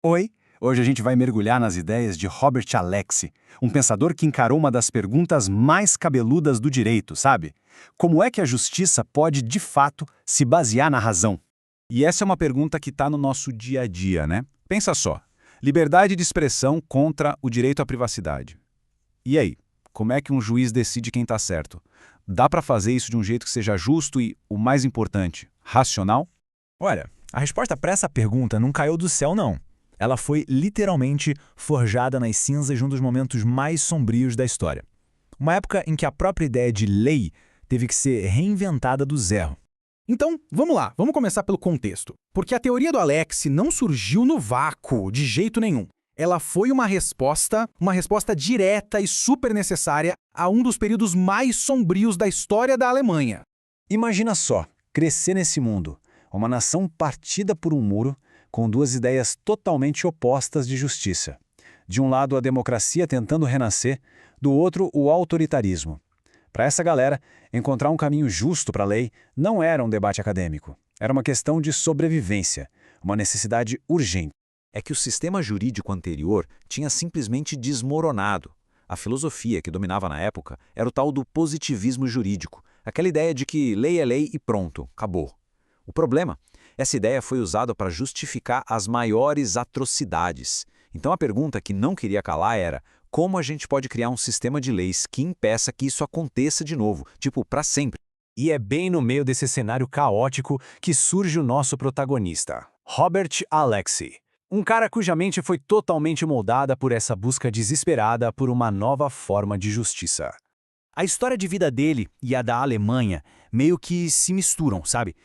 Oi! Hoje a gente vai mergulhar nas ideias de Robert Alexy, um pensador que encarou uma das perguntas mais cabeludas do direito, sabe? Como é que a justiça pode, de fato, se basear na razão? E essa é uma pergunta que está no nosso dia a dia, né? Pensa só, liberdade de expressão contra o direito à privacidade. E aí, como é que um juiz decide quem está certo? Dá para fazer isso de um jeito que seja justo e, o mais importante, racional? Olha, a resposta para essa pergunta não caiu do céu, não. Ela foi literalmente forjada nas cinzas de um dos momentos mais sombrios da história. Uma época em que a própria ideia de lei teve que ser reinventada do zero. Então, vamos lá, vamos começar pelo contexto. Porque a teoria do Alexy não surgiu no vácuo, de jeito nenhum. Ela foi uma resposta direta e super necessária a um dos períodos mais sombrios da história da Alemanha. Imagina só, crescer nesse mundo, uma nação partida por um muro, com duas ideias totalmente opostas de justiça. De um lado, a democracia tentando renascer, do outro, o autoritarismo. Para essa galera, encontrar um caminho justo para a lei não era um debate acadêmico. Era uma questão de sobrevivência, uma necessidade urgente. É que o sistema jurídico anterior tinha simplesmente desmoronado. A filosofia que dominava na época era o tal do positivismo jurídico, aquela ideia de que lei é lei e pronto, acabou. O problema, essa ideia foi usada para justificar as maiores atrocidades. Então a pergunta que não queria calar era: como a gente pode criar um sistema de leis que impeça que isso aconteça de novo, tipo, para sempre? E é bem no meio desse cenário caótico que surge o nosso protagonista, Robert Alexy. Um cara cuja mente foi totalmente moldada por essa busca desesperada por uma nova forma de justiça. A história de vida dele e a da Alemanha meio que se misturam, sabe?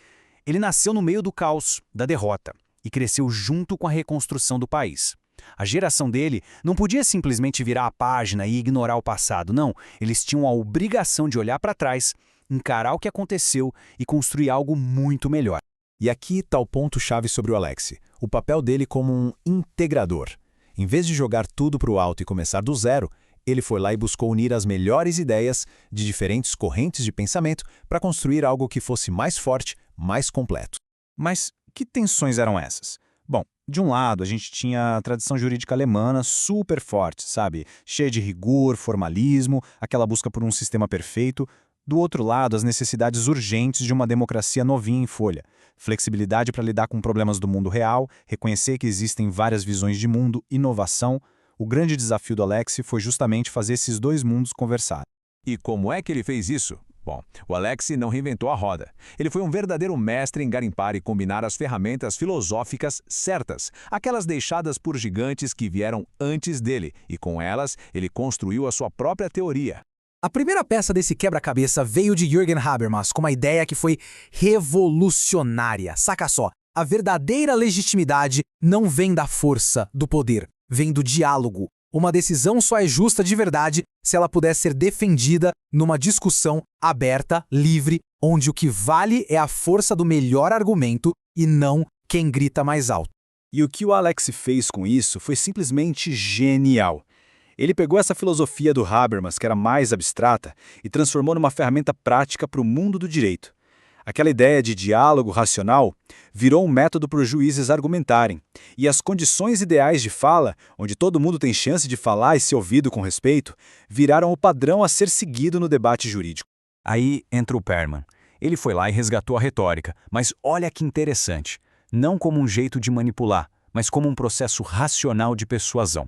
Ele nasceu no meio do caos, da derrota, e cresceu junto com a reconstrução do país. A geração dele não podia simplesmente virar a página e ignorar o passado, não. Eles tinham a obrigação de olhar para trás, encarar o que aconteceu e construir algo muito melhor. E aqui está o ponto-chave sobre o Alexy, o papel dele como um integrador. Em vez de jogar tudo para o alto e começar do zero, ele foi lá e buscou unir as melhores ideias de diferentes correntes de pensamento para construir algo que fosse mais forte, mais completo. Mas que tensões eram essas? Bom, de um lado, a gente tinha a tradição jurídica alemã super forte, sabe? Cheia de rigor, formalismo, aquela busca por um sistema perfeito. Do outro lado, as necessidades urgentes de uma democracia novinha em folha. Flexibilidade para lidar com problemas do mundo real, reconhecer que existem várias visões de mundo, inovação. O grande desafio do Alexy foi justamente fazer esses dois mundos conversar. E como é que ele fez isso? Bom, o Alexy não reinventou a roda. Ele foi um verdadeiro mestre em garimpar e combinar as ferramentas filosóficas certas, aquelas deixadas por gigantes que vieram antes dele, e com elas ele construiu a sua própria teoria. A primeira peça desse quebra-cabeça veio de Jürgen Habermas, com uma ideia que foi revolucionária. Saca só, a verdadeira legitimidade não vem da força, do poder, vem do diálogo. Uma decisão só é justa de verdade se ela puder ser defendida numa discussão aberta, livre, onde o que vale é a força do melhor argumento e não quem grita mais alto. E o que o Alexy fez com isso foi simplesmente genial. Ele pegou essa filosofia do Habermas, que era mais abstrata, e transformou numa ferramenta prática para o mundo do direito. Aquela ideia de diálogo racional virou um método para os juízes argumentarem, e as condições ideais de fala, onde todo mundo tem chance de falar e ser ouvido com respeito, viraram o padrão a ser seguido no debate jurídico. Aí entra o Perman. Ele foi lá e resgatou a retórica, mas olha que interessante. Não como um jeito de manipular, mas como um processo racional de persuasão.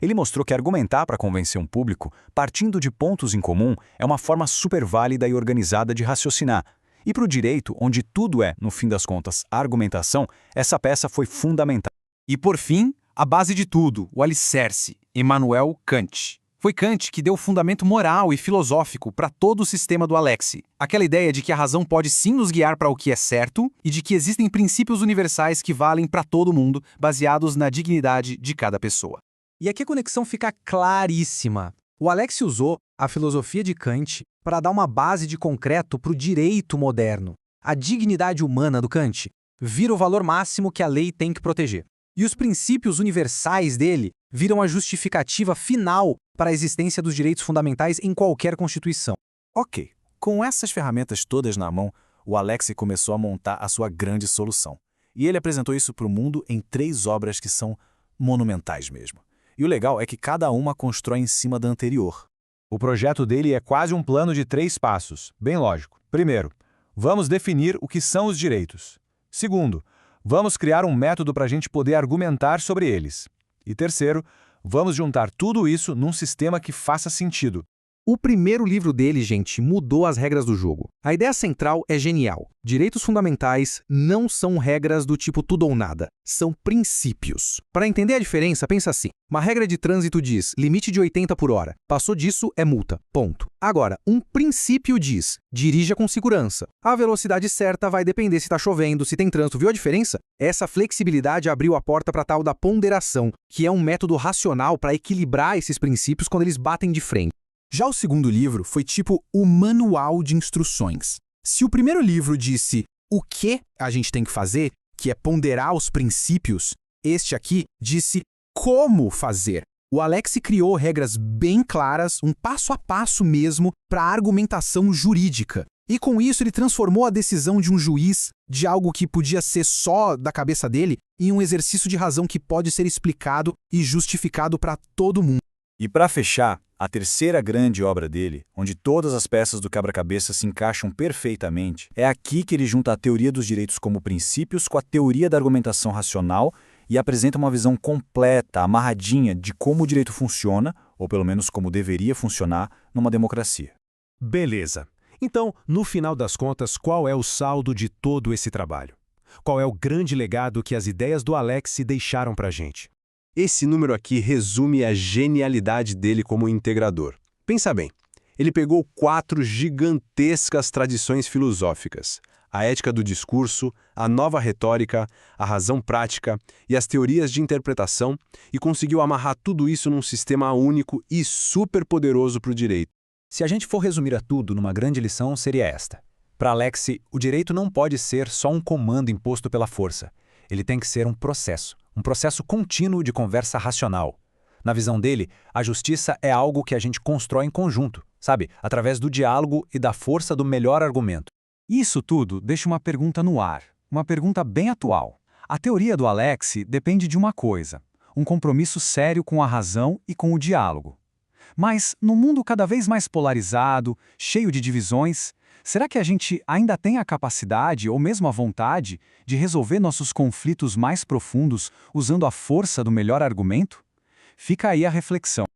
Ele mostrou que argumentar para convencer um público, partindo de pontos em comum, é uma forma super válida e organizada de raciocinar. E para o direito, onde tudo é, no fim das contas, argumentação, essa peça foi fundamental. E por fim, a base de tudo, o alicerce, Immanuel Kant. Foi Kant que deu o fundamento moral e filosófico para todo o sistema do Alexy. Aquela ideia de que a razão pode sim nos guiar para o que é certo e de que existem princípios universais que valem para todo mundo, baseados na dignidade de cada pessoa. E aqui a conexão fica claríssima. O Alexy usou a filosofia de Kant para dar uma base de concreto para o direito moderno. A dignidade humana do Kant vira o valor máximo que a lei tem que proteger. E os princípios universais dele viram a justificativa final para a existência dos direitos fundamentais em qualquer Constituição. Ok, com essas ferramentas todas na mão, o Alexy começou a montar a sua grande solução. E ele apresentou isso para o mundo em 3 obras que são monumentais mesmo. E o legal é que cada uma constrói em cima da anterior. O projeto dele é quase um plano de 3 passos, bem lógico. Primeiro, vamos definir o que são os direitos. Segundo, vamos criar um método para a gente poder argumentar sobre eles. E terceiro, vamos juntar tudo isso num sistema que faça sentido. O primeiro livro dele, gente, mudou as regras do jogo. A ideia central é genial. Direitos fundamentais não são regras do tipo tudo ou nada, são princípios. Para entender a diferença, pensa assim. Uma regra de trânsito diz limite de 80 por hora. Passou disso é multa. Ponto. Agora, um princípio diz dirija com segurança. A velocidade certa vai depender se está chovendo, se tem trânsito. Viu a diferença? Essa flexibilidade abriu a porta para tal da ponderação, que é um método racional para equilibrar esses princípios quando eles batem de frente. Já o segundo livro foi tipo o manual de instruções. Se o primeiro livro disse o que a gente tem que fazer, que é ponderar os princípios, este aqui disse como fazer. O Alexi criou regras bem claras, um passo a passo mesmo, para a argumentação jurídica. E com isso ele transformou a decisão de um juiz de algo que podia ser só da cabeça dele em um exercício de razão que pode ser explicado e justificado para todo mundo. E para fechar, a terceira grande obra dele, onde todas as peças do quebra-cabeça se encaixam perfeitamente, é aqui que ele junta a teoria dos direitos como princípios com a teoria da argumentação racional e apresenta uma visão completa, amarradinha de como o direito funciona, ou pelo menos como deveria funcionar, numa democracia. Beleza. Então, no final das contas, qual é o saldo de todo esse trabalho? Qual é o grande legado que as ideias do Alexi deixaram pra gente? Esse número aqui resume a genialidade dele como integrador. Pensa bem, ele pegou 4 gigantescas tradições filosóficas: a ética do discurso, a nova retórica, a razão prática e as teorias de interpretação e conseguiu amarrar tudo isso num sistema único e super poderoso para o direito. Se a gente for resumir a tudo numa grande lição, seria esta. Para Alexi, o direito não pode ser só um comando imposto pela força. Ele tem que ser um processo contínuo de conversa racional. Na visão dele, a justiça é algo que a gente constrói em conjunto, sabe? Através do diálogo e da força do melhor argumento. Isso tudo deixa uma pergunta no ar, uma pergunta bem atual. A teoria do Alexi depende de uma coisa: um compromisso sério com a razão e com o diálogo. Mas, no mundo cada vez mais polarizado, cheio de divisões, será que a gente ainda tem a capacidade, ou mesmo a vontade, de resolver nossos conflitos mais profundos usando a força do melhor argumento? Fica aí a reflexão.